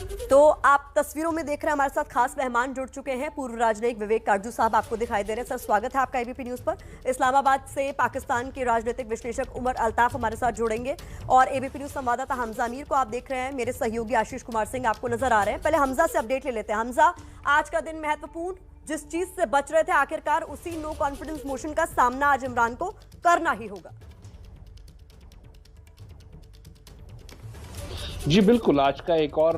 तो आप तस्वीरों में देख रहे हैं हमारे साथ खास मेहमान जुड़ चुके हैं। पूर्व राजनयिक विवेक काटजू साहब आपको दिखाई दे रहे हैं। सर, स्वागत है आपका एबीपी न्यूज पर। इस्लामाबाद से पाकिस्तान के राजनीतिक विश्लेषक उमर अल्ताफ हमारे साथ जुड़ेंगे और एबीपी न्यूज संवाददाता हमजा अमीर को आप देख रहे हैं। मेरे सहयोगी आशीष कुमार सिंह आपको नजर आ रहे हैं। पहले हमजा से अपडेट ले लेते हैं। हमजा, आज का दिन महत्वपूर्ण, जिस चीज से बच रहे थे आखिरकार उसी नो कॉन्फिडेंस मोशन का सामना आज इमरान को करना ही होगा। जी बिल्कुल, आज का एक और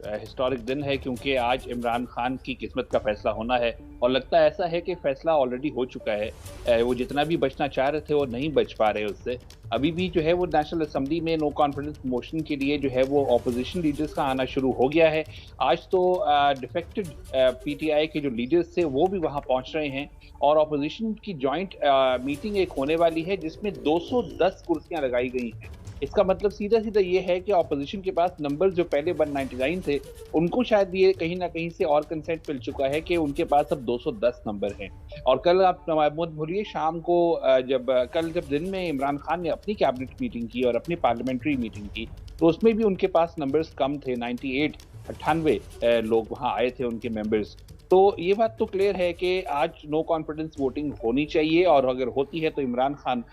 हिस्टोरिक दिन है क्योंकि आज इमरान खान की किस्मत का फैसला होना है और लगता है ऐसा है कि फैसला ऑलरेडी हो चुका है। वो जितना भी बचना चाह रहे थे वो नहीं बच पा रहे उससे। अभी भी जो है वो नेशनल असेंबली में नो कॉन्फिडेंस मोशन के लिए जो है वो ऑपोजिशन लीडर्स का आना शुरू हो गया है। आज तो डिफेक्टेड पीटीआई के जो लीडर्स थे वो भी वहाँ पहुँच रहे हैं और ऑपोजिशन की जॉइंट मीटिंग एक होने वाली है जिसमें 210 कुर्सियाँ लगाई गई हैं। इसका मतलब सीधा सीधा ये है कि ऑपोजिशन के पास नंबर जो पहले 199 थे उनको शायद ये कहीं ना कहीं से और कंसेंट मिल चुका है कि उनके पास अब 210 नंबर हैं। और कल आप मत भूलिए शाम को जब दिन में इमरान खान ने अपनी कैबिनेट मीटिंग की और अपनी पार्लियामेंट्री मीटिंग की तो उसमें भी उनके पास नंबर्स कम थे। 98 लोग वहाँ आए थे उनके मेंबर्स। तो ये बात तो क्लियर है कि आज नो कॉन्फिडेंस वोटिंग होनी चाहिए और अगर होती है तो इमरान खान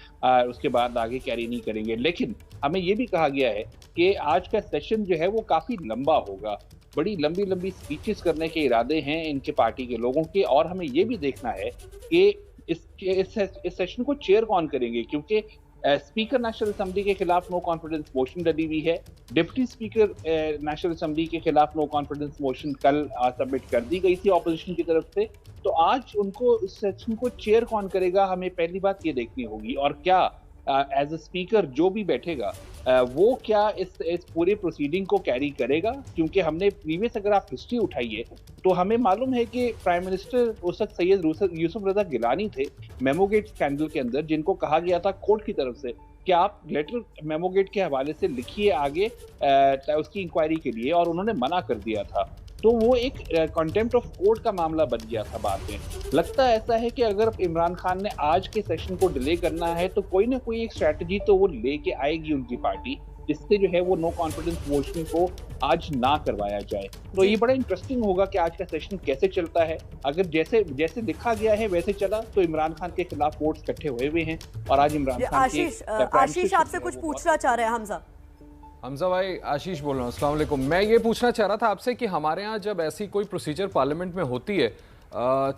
उसके बाद आगे कैरी नहीं करेंगे। लेकिन हमें ये भी कहा गया है कि आज का सेशन जो है वो काफी लंबा होगा। बड़ी लंबी लंबी स्पीचेस करने के इरादे हैं इनके पार्टी के लोगों के और हमें ये भी देखना है कि इस सेशन को चेयर कौन करेंगे क्योंकि स्पीकर नेशनल असेंबली के खिलाफ नो कॉन्फिडेंस मोशन डली हुई है। डिप्टी स्पीकर नेशनल असेंबली के खिलाफ नो कॉन्फिडेंस मोशन कल सबमिट कर दी गई थी ऑपोजिशन की तरफ से। तो आज उनको इस सेशन को चेयर कौन करेगा हमें पहली बात ये देखनी होगी और क्या एज अ स्पीकर जो भी बैठेगा वो क्या इस पूरे प्रोसीडिंग को कैरी करेगा क्योंकि हमने प्रीवियस अगर आप हिस्ट्री उठाइए तो हमें मालूम है कि प्राइम मिनिस्टर उस वक्त सैयद यूसुफ रजा गिलानी थे मेमोगेट स्कैंडल के अंदर, जिनको कहा गया था कोर्ट की तरफ से कि आप लेटर मेमोगेट के हवाले से लिखिए आगे उसकी इंक्वायरी के लिए, और उन्होंने मना कर दिया था। तो वो एक कंटेम्प्ट ऑफ कोर्ट का मामला बन गया था बाद में। लगता है ऐसा है कि अगर इमरान खान ने आज के सेशन को डिले करना है तो कोई ना कोई एक स्ट्रैटेजी तो वो लेके आएगी उनकी पार्टी जिससे जो है वो नो कॉन्फिडेंस वोटिंग को आज ना करवाया जाए। तो ये बड़ा इंटरेस्टिंग होगा कि आज का सेशन कैसे चलता है। अगर जैसे जैसे लिखा गया है वैसे चला तो इमरान खान के खिलाफ वोट्स इकट्ठे हुए हैं और आज इमरान खान आशीष आपसे कुछ पूछना चाह रहे हैं। हमजा भाई, आशीष बोल रहा हूँ, अस्सलाम वालेकुम। मैं ये पूछना चाह रहा था आपसे कि हमारे यहाँ जब ऐसी कोई प्रोसीजर पार्लियामेंट में होती है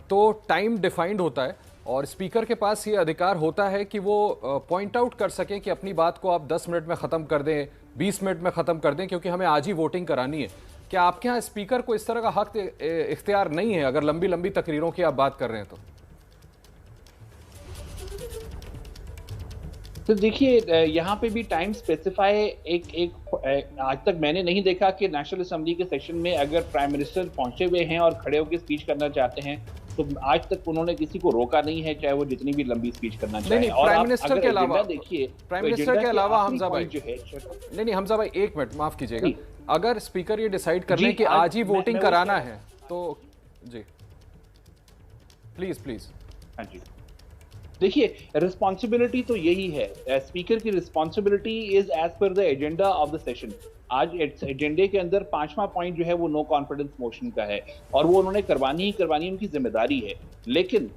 तो टाइम डिफाइंड होता है और स्पीकर के पास ये अधिकार होता है कि वो पॉइंट आउट कर सकें कि अपनी बात को आप 10 मिनट में ख़त्म कर दें, 20 मिनट में ख़त्म कर दें क्योंकि हमें आज ही वोटिंग करानी है। क्या आपके यहाँ स्पीकर को इस तरह का हक इख्तियार नहीं है अगर लंबी लंबी तकरीरों की आप बात कर रहे हैं तो? तो देखिए यहाँ पे भी टाइम स्पेसिफाई आज तक मैंने नहीं देखा कि नेशनल असेंबली के सेशन में अगर प्राइम मिनिस्टर पहुंचे हुए हैं और खड़े होकर स्पीच करना चाहते हैं तो आज तक उन्होंने किसी को रोका नहीं है, चाहे वो जितनी भी लंबी स्पीच करना चाहे। नहीं, और प्राइम मिनिस्टर के अलावा देखिए, प्राइम मिनिस्टर के अलावा हमजा भाई जो है नहीं हमजा भाई एक मिनट माफ कीजिएगा, अगर स्पीकर ये डिसाइड कर ले कि आज ही वोटिंग कराना है तो जी प्लीज। हाँ जी, देखिए रिस्पॉन्सिबिलिटी तो यही है। स्पीकर की responsibility is as per the agenda of the session. आज एजेंडे के अंदर 5वां पॉइंट जो है वो नो कॉन्फिडेंस मोशन का है और वो उन्होंने करवानी उनकी जिम्मेदारी है। लेकिन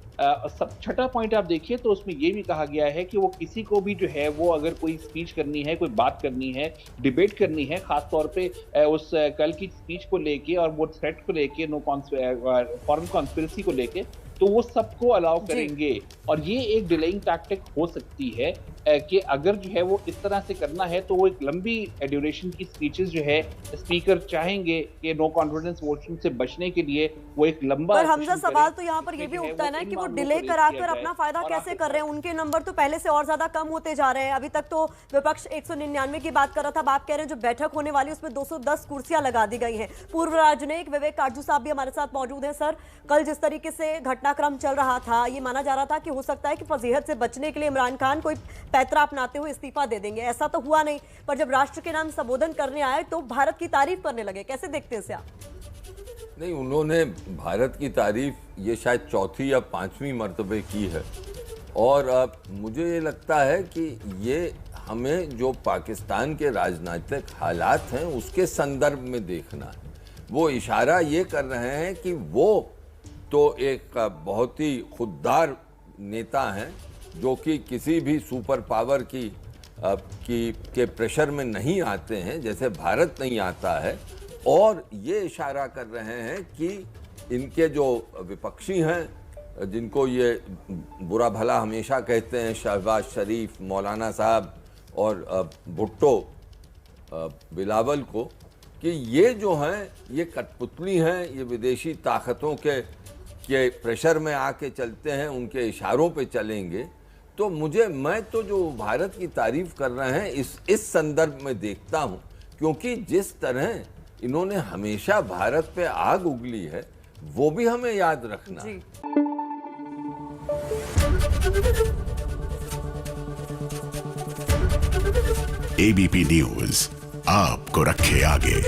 सब छठा पॉइंट आप देखिए तो उसमें ये भी कहा गया है कि वो किसी को भी जो है वो अगर कोई स्पीच करनी है, कोई बात करनी है, डिबेट करनी है, खासतौर पे उस कल की स्पीच को लेके और वो थ्रेट को लेके, फॉरेन कॉन्स्पिरेसी को लेके, तो वो सबको अलाउ करेंगे। और ये एक डिलेइंग टैक्टिक हो सकती है कि अगर जो है वो इस तरह से करना है तो वो एक लंबी ड्यूरेशन की स्पीचेस जो है स्पीकर चाहेंगे कि नो कॉन्फिडेंस वोटिंग से बचने के लिए वो एक लंबा। पर हमजा सवाल तो यहाँ पर ये भी उठता है ना कि वो डिले कराकर अपना फायदा कैसे कर रहे हैं। उनके नंबर तो पहले से और ज्यादा कम होते जा रहे हैं। अभी तक तो विपक्ष 199 की बात कर रहा था, आप कह रहे हैं जो बैठक होने वाली उसमें 210 कुर्सियां लगा दी गई हैं। पूर्व राजनयिक विवेक काटजू साहब भी हमारे साथ मौजूद हैं। सर, कल जिस तरीके से घटनाक्रम चल रहा था ये माना जा रहा था कि हो सकता है कि फजीहत से बचने के लिए इमरान खान कोई पैतरा अपनाते हुए इस्तीफा दे देंगे, ऐसा तो हुआ नहीं। पर जब राष्ट्र के नाम संबोधन करने आए तो भारत की तारीफ करने लगे, कैसे देखते हैं इसे आप? नहीं, उन्होंने भारत की तारीफ ये शायद चौथी या 5वीं मर्तबे की है और मुझे ये लगता है कि ये हमें जो पाकिस्तान के राजनीतिक हालात हैं उसके संदर्भ में देखना है। वो इशारा ये कर रहे हैं कि वो तो एक बहुत ही खुददार नेता हैं जो कि किसी भी सुपर पावर के प्रेशर में नहीं आते हैं, जैसे भारत नहीं आता है। और ये इशारा कर रहे हैं कि इनके जो विपक्षी हैं, जिनको ये बुरा भला हमेशा कहते हैं, शहबाज शरीफ, मौलाना साहब और भुट्टो बिलावल को, कि ये जो हैं ये कठपुतली हैं, ये विदेशी ताकतों के प्रेशर में आके चलते हैं, उनके इशारों पे चलेंगे। तो मैं तो जो भारत की तारीफ कर रहे हैं इस संदर्भ में देखता हूं, क्योंकि जिस तरह इन्होंने हमेशा भारत पे आग उगली है वो भी हमें याद रखना है। एबीपी न्यूज आपको रखे आगे।